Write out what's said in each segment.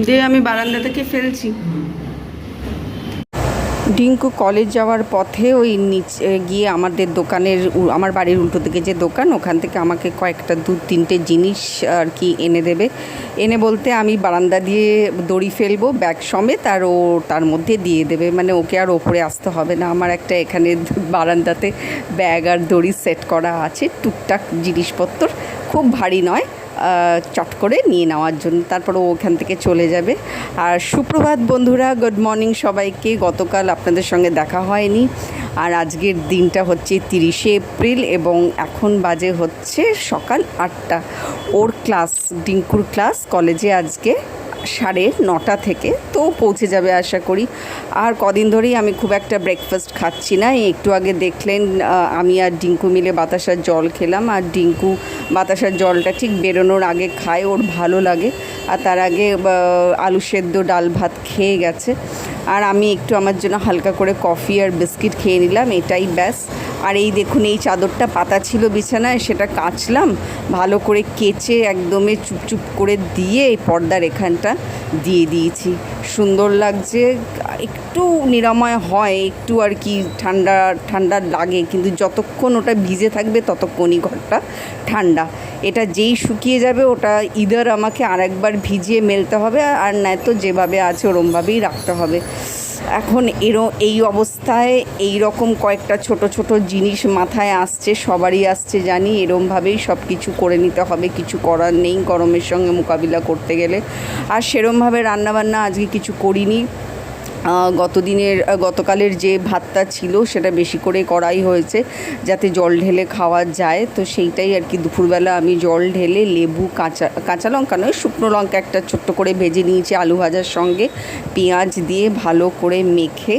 দিয়ে আমি বারান্দা থেকে ফেলছি। ডিঙ্কু কলেজ যাওয়ার পথে ওই নিচে গিয়ে আমাদের দোকানের আমার বাড়ির উল্টো দিকে যে দোকান, ওখান থেকে আমাকে কয়েকটা 2-3টে জিনিস আর কি এনে দেবে। এনে বলতে আমি বারান্দা দিয়ে দড়ি ফেলবো ব্যাগ সমেত, আর ও তার মধ্যে দিয়ে দেবে, মানে ওকে আর ওপরে আসতে হবে না। আমার একটা এখানে বারান্দাতে ব্যাগ আর দড়ি সেট করা আছে, টুকটাক জিনিসপত্র, খুব ভারী নয়, চট করে নিয়ে নেওয়ার জন্য। তারপর ও ওখান থেকে চলে যাবে। আর সুপ্রভাত বন্ধুরা, গুড মর্নিং সবাইকে। গতকাল আপনাদের সঙ্গে দেখা হয়নি, আর আজকের দিনটা হচ্ছে 30শে এপ্রিল এবং এখন বাজে হচ্ছে সকাল 8টা। ওর ক্লাস, ডিঙ্কুর ক্লাস কলেজে আজকে 9:30 থেকে, তো পৌঁছে যাবে আশা করি। আর কদিন ধরেই আমি খুব একটা ব্রেকফাস্ট খাচ্ছি না। একটু আগে দেখলেন আমি আর ডিঙ্কু মিলে বাতাসার জল খেলাম, আর ডিঙ্কু বাতাসার জলটা ঠিক বেরোনোর আগে খায়, ওর ভালো লাগে। আর তার আগে আলু সেদ্ধ ডাল ভাত খেয়ে গেছে। আর আমি একটু আমার জন্য হালকা করে কফি আর বিস্কিট খেয়ে নিলাম, এটাই ব্যাস। আর এই দেখুন, এই চাদরটা পাতা ছিল বিছানায়, সেটা কাচলাম ভালো করে, কেচে একদমই চুপচুপ করে দিয়ে এই পর্দার এখানটা দিয়ে দিয়েছি। সুন্দর লাগছে, একটু নিরাময় হয়, একটু আর কি ঠান্ডা ঠান্ডা লাগে, কিন্তু যতক্ষণ ওটা ভিজে থাকবে ততক্ষণই ঘরটা ঠান্ডা। এটা যেই শুকিয়ে যাবে ওটা ইদার আমাকে আরেকবার ভিজিয়ে মেলতে হবে, আর নয়তো যেভাবে আছে ওরমভাবেই রাখতে হবে। এখন এই অবস্থায় এই রকম কয়েকটা ছোট ছোট জিনিস মাথায় আসছে, সবারই আসছে জানি, এরমভাবেই সব কিছু করে নিতে হবে, কিছু করার নেই গরমের সঙ্গে মোকাবিলা করতে গেলে। আর সেরমভাবে রান্নাবান্না আজকে কিছু করিনি। গতকালের যে ভাতটা ছিল সেটা বেশি করে করাই হয়েছে, যাতে জল ঢেলে খাওয়া যায়, তো সেইটাই আর কি। দুপুরবেলা আমি জল ঢেলে লেবু, কাঁচা লঙ্কা নয়, শুকনো লঙ্কা একটা ছোট্ট করে ভেজে নিয়েছি আলু ভাজার সঙ্গে, পেঁয়াজ দিয়ে ভালো করে মেখে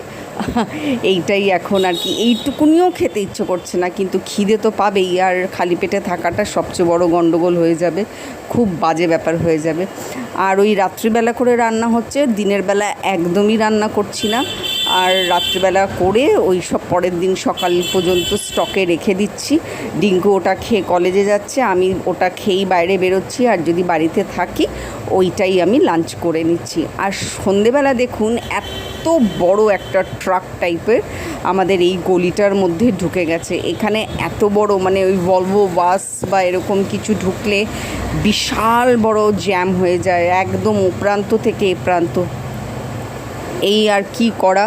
এইটাই এখন আর কি। এইটুকুনিও খেতে ইচ্ছে করছে না, কিন্তু খিদে তো পাবেই, আর খালি পেটে থাকাটা সবচেয়ে বড় গণ্ডগোল হয়ে যাবে, খুব বাজে ব্যাপার হয়ে যাবে। আর ওই রাত্রিবেলা করে রান্না হচ্ছে, দিনের বেলা একদমই রান্না করছি না। আর রাত্রিবেলা করে ওই সব পরের দিন সকাল পর্যন্ত স্টকে রেখে দিচ্ছি। ডিঙ্কু ওটা খেয়ে কলেজে যাচ্ছে, আমি ওটা খেয়েই বাইরে বেরোচ্ছি, আর যদি বাড়িতে থাকি ওইটাই আমি লাঞ্চ করে নিচ্ছি। আর সন্ধেবেলা দেখুন, এত বড় একটা ট্রাক টাইপের আমাদের এই গলিটার মধ্যে ঢুকে গেছে। এখানে এত বড়, মানে ওই ভলভো বাস বা এরকম কিছু ঢুকলে বিশাল বড় জ্যাম হয়ে যায়, একদম ও প্রান্ত থেকে এ প্রান্ত। এই আর কি করা,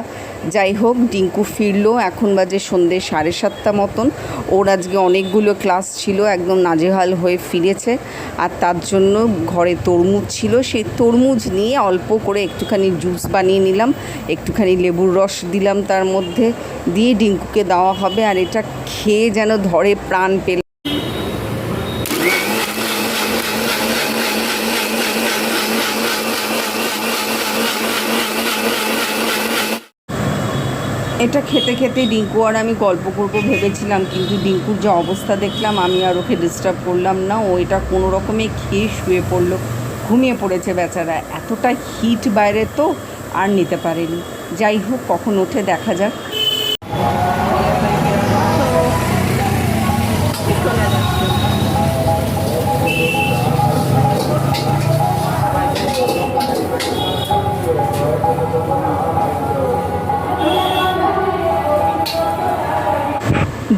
যাই হোক ডিঙ্কু ফিরলো, এখন বাজে সন্ধ্যে 7:30 মতন। ওর আজকে অনেকগুলো ক্লাস ছিল, একদম নাজেহাল হয়ে ফিরেছে। আর তার জন্য ঘরে তরমুজ ছিল, সেই তরমুজ নিয়ে অল্প করে একটুখানি জুস বানিয়ে নিলাম, একটুখানি লেবুর রস দিলাম তার মধ্যে, দিয়ে ডিঙ্কুকে দেওয়া হবে। আর এটা খেয়ে যেন ধরে প্রাণ পেল। এটা খেতে খেতে ডিঙ্কু আর আমি গল্প করবো ভেবেছিলাম, কিন্তু ডিঙ্কুর যে অবস্থা দেখলাম, আমি আর ওকে ডিস্টার্ব করলাম না। ও এটা কোনো রকমে খেয়ে শুয়ে পড়লো, ঘুমিয়ে পড়েছে বেচারা। এতটা হিট বাইরে তো আর নিতে পারেনি। যাই হোক, কখন ওঠে দেখা যাক।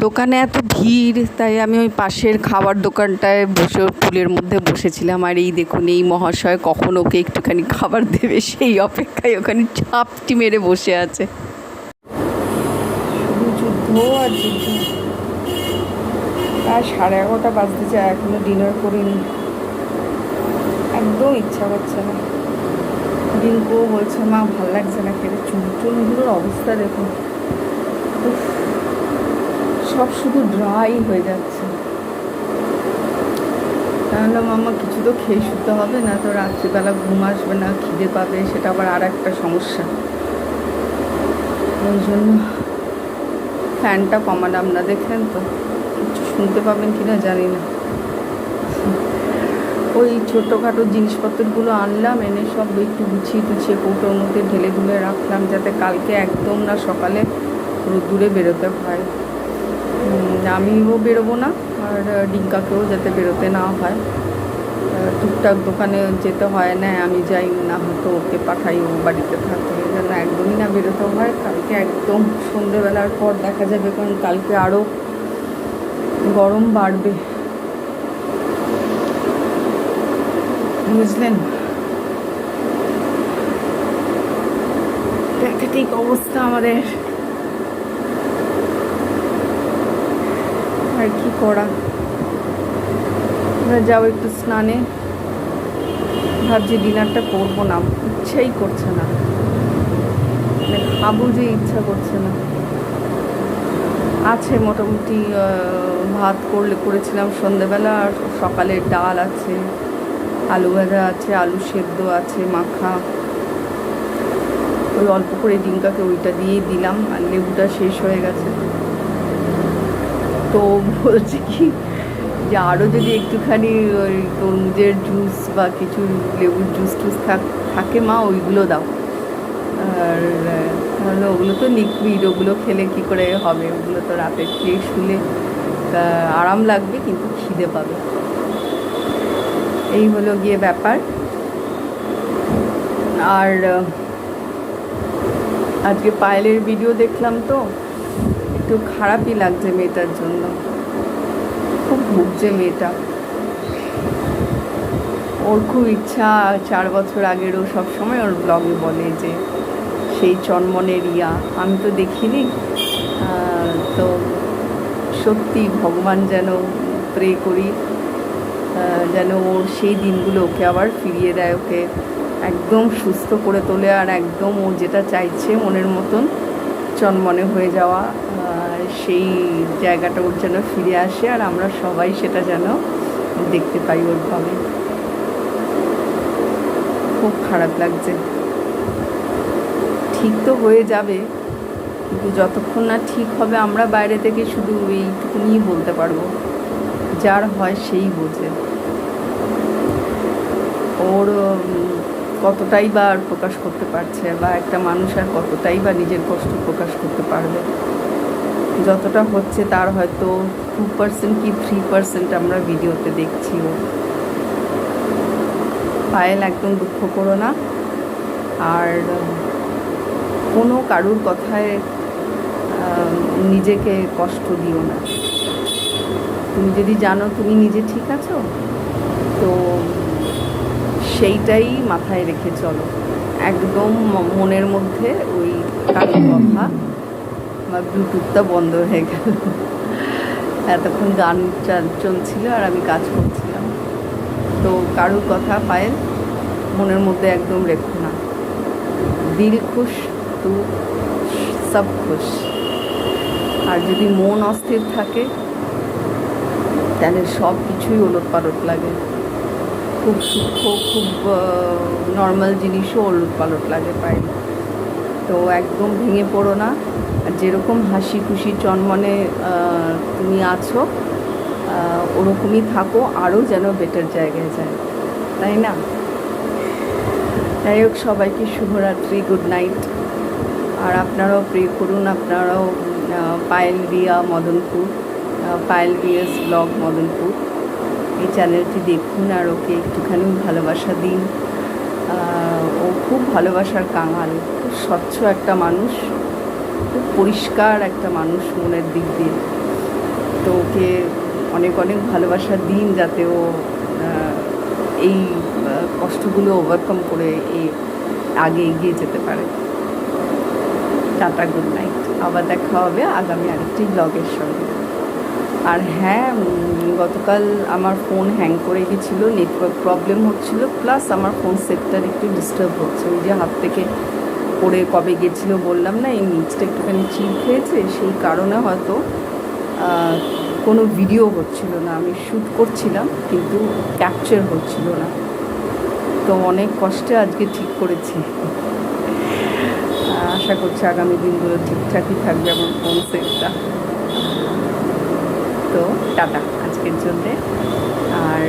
দোকানে এত ভিড়, তাই আমি ওই পাশের খাবার দোকানটায় বসে ফুলের মধ্যে বসেছিলাম। আর এই দেখুন, এই মহাশয় কখন ওকে একটুখানি খাবার দেবে সেই অপেক্ষায় ওখানে ঝাপটি মেরে বসে আছে। যুদ্ধ আর যুদ্ধ। আর 11:30 বাজতে যায়, এখনো ডিনার করিনি, একদম ইচ্ছা করছে না। ডিঙ্কু বলছে মা ভাল লাগছে না খেতে। চুলগুলোর অবস্থা দেখুন, সব শুধু ড্রাই হয়ে যাচ্ছে। তাহলে মামা কিছু তো খেয়ে শুতে হবে, না তো রাত্রিবেলা ঘুম আসবে না, খিদে পাবে, সেটা আবার আর একটা সমস্যা। ওই জন্য ফ্যানটা কমালাম না, দেখলেন তো, কিছু শুনতে পাবেন কি না জানি না। ওই ছোটোখাটো জিনিসপত্রগুলো আনলাম, এনে সব একটু গুছিয়ে কৌটোর মধ্যে ঢেলে ঢুলে রাখলাম, যাতে কালকে একদম না সকালে রোদ্দুরে বেরোতে হয়। আমিও বেরোবো না, আর ডিঙ্কাকেও যাতে বেরোতে না হয়। টুকটাক দোকানে যেতে হয় না, আমি যাই না, হয়তো ওকে পাঠাই, ও বাড়িতে থাকে, এই জন্য একদমই না বেরোতে হয়। কালকে একদম সন্ধেবেলার পর দেখা যাবে, কারণ কালকে আরও গরম বাড়বে, বুঝলেন? প্যাথেটিক অবস্থা আমাদের, আর কি করা। আমরা যাবো একটু স্নানে, ভাবছি ডিনারটা করবো না, ইচ্ছাই করছে না, মানে খাবো যে ইচ্ছা করছে না। আছে মোটামুটি ভাত করেছিলাম সন্ধেবেলা, আর সকালের ডাল আছে, আলু ভাজা আছে, আলু সেদ্ধ আছে মাখা, ওই অল্প করে ডিঙ্কাকে ওইটা দিয়েই দিলাম, আর লেবুটা শেষ হয়ে গেছে। তো বলছি কি যে আরও যদি একটুখানি ওই তরমুজের জুস বা কিছু লেবুর জুস টুস থাকে মা, ওইগুলো দাও। আর তাহলে ওগুলো তো লিকুইড, ওগুলো খেলে কি করে হবে, ওগুলো তো রাতে খেয়ে শুলে আরাম লাগবে কিন্তু খিদে পাবে, এই হলো গিয়ে ব্যাপার। আর আজকে পায়েলের ভিডিও দেখলাম তো একটু খারাপই লাগছে মেয়েটার জন্য, খুব ভুগছে মেয়েটা। ওর খুব ইচ্ছা, 4 বছর আগেরও সবসময় ওর ব্লগে বলে যে সেই চনমনে রিয়া, আমি তো দেখিনি। তো সত্যি ভগবান যেন প্রে করি যেন ওর সেই দিনগুলো ওকে আবার ফিরিয়ে দেয়, ওকে একদম সুস্থ করে তোলে, আর একদম ও যেটা চাইছে মনের মতন চনমনে হয়ে যাওয়া, সেই জায়গাটা ওর যেন ফিরে আসে, আর আমরা সবাই সেটা যেন দেখতে পাই ওরভাবে। খুব খারাপ লাগছে। ঠিক তো হয়ে যাবে, কিন্তু যতক্ষণ না ঠিক হবে আমরা বাইরে থেকে শুধু এইটুকুনিই বলতে পারবো, যার হয় সেই বোঝে। ওর কতটাই বা আর প্রকাশ করতে পারছে, বা একটা মানুষ আর কতটাই বা নিজের কষ্ট প্রকাশ করতে পারবে। যতটা হচ্ছে তার হয়তো 2% কি 3% আমরা ভিডিওতে দেখছি। ও পায়েল, একদম দুঃখ করো না, আর কোনো কারুর কথায় নিজেকে কষ্ট দিও না। তুমি যদি জানো তুমি নিজে ঠিক আছো, তো সেইটাই মাথায় রেখে চলো। একদম মনের মধ্যে ওই কারুর কথা, আমার ব্লুটুথটা বন্ধ হয়ে গেল, এতক্ষণ গান চলছিল আর আমি কাজ করছিলাম। তো কারুর কথা পায়েল মনের মধ্যে একদম রেখো না। দিল খুশ তো সব খুশ। আর যদি মন অস্থির থাকে তাহলে সব কিছুই ওলটপালট লাগে, খুব সূক্ষ্ম খুব নর্মাল জিনিসও ওলটপালট লাগে পাই। তো একদম ভেঙে পড়ো না, আর যেরকম হাসি খুশি চনমনে তুমি আছো ওরকমই থাকো, আরও যেন বেটার জায়গায় যায়, তাই না? যাই হোক, সবাইকে শুভরাত্রি, গুড নাইট। আর আপনারাও প্রে করুন, আপনারাও পায়েল রিয়া মদনপুর, পায়েল রিয়াস ব্লগ মদনপুর এই চ্যানেলটি দেখুন, আর ওকে একটুখানি ভালোবাসা দিন। ও খুব ভালোবাসার কাঙাল, খুব স্বচ্ছ একটা মানুষ, খুব পরিষ্কার একটা মানুষ মনের দিক দিয়ে। তো ওকে অনেক অনেক ভালোবাসা দিন, যাতে ও এই কষ্টগুলো ওভারকাম করে আগে এগিয়ে যেতে পারে। Tata, good night. আবার দেখা হবে আগামী আরেকটি ব্লগের সঙ্গে। আর হ্যাঁ, গতকাল আমার ফোন হ্যাং করে গেছিলো, নেটওয়ার্ক প্রবলেম হচ্ছিল, প্লাস আমার ফোন সেটটার একটু ডিস্টার্ব হচ্ছে। ওই যে হাত থেকে পড়ে কবে গেছিলো বললাম না, এই নিচটা একটুখানি চিপ খেয়েছে, সেই কারণে হয়তো কোনো ভিডিও হচ্ছিল না। আমি শ্যুট করছিলাম কিন্তু ক্যাপচার হচ্ছিল না। তো অনেক কষ্টে আজকে ঠিক করেছি। আশা করছি আগামী দিনগুলো ঠিকঠাকই থাকবে আমার ফোন সেটটা। তো টাটা আজকের জন্যে, আর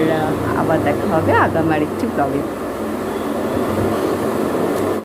আবার দেখা হবে আগামী আরেকটি ব্লগে।